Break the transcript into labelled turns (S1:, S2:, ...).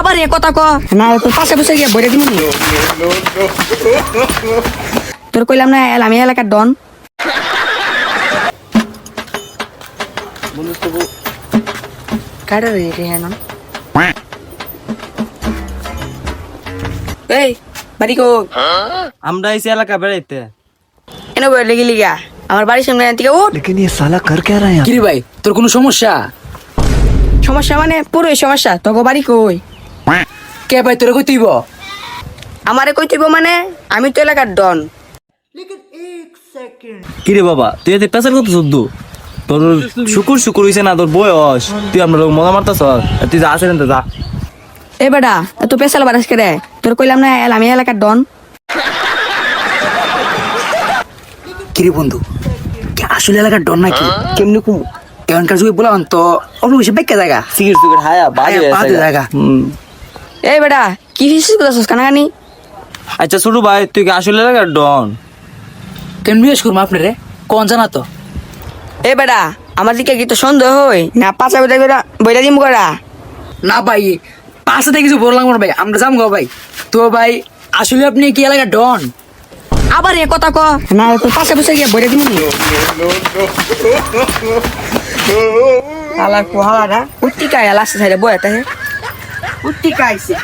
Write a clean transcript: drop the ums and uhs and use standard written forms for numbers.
S1: আবার এ কথা ক না তোর পাশে বসে গিয়ে বইরে দিবি তোর কইলাম না আমি এলাকার ডন কাটা রে হ্যাঁ না এই বাড়ি কো
S2: আমরা এই এলাকা বেড়াইতে
S1: এনে বই লেগে লিগা আমার বাড়ির সামনে থেকে উঠ
S3: लेकिन ये साला कर क्या रहा है यहाँ?
S4: কিরে ভাই তোর কোনো সমস্যা?
S1: সমস্যা মানে পুরোই সমস্যা তোকে বাড়ি কই
S4: কে ভাই তোরে কই তুইব?
S1: আমারে কই তুইব মানে আমি তো এলাকার ডন
S2: কিরে বাবা তুই এতে পেশার কত শুদ্ধ তোর শুকুর শুকুর হইছে না তোর বয়স তুই আমরা লোক মজা মারতাছ তুই যা আসেন যা
S1: এ বেটা তুই পেশাল বারাস করে তোর কইলাম না আমি এলাকার ডন
S4: কিরে বন্ধু কে আসলে এলাকার ডন নাকি? কেমনে কু কেমনকার যুগে বললাম তো অল্প বেশি বেঁকে জায়গা
S2: সিগারেট সিগারেট হায়া বাজে
S4: বাজে জায়গা।
S1: এই বেটা কি ফিসিস করছস কানাকানি
S2: আচ্ছা ছোট ভাই তুই কি আসলে এলাকার ডন
S4: কেমন জিজ্ঞেস করবো আপনারে কোন জানা তো?
S1: এ বেটা আমার দিকে কি তো সন্দেহ হই না পাঁচা বেটা বইটা দিম করা
S4: না ভাই পাশে কিছু বললাম না ভাই আমরা যাম গো ভাই তো ভাই আসলে আপনি কি এলাকার ডন?
S1: আবার এ কথা ক না তোর পাশে বসে গিয়ে বইটা দিবি শালা কোহালাটা উত্তিকায় লাস্ট সাইডে বইটা হে উত্তিকাইছে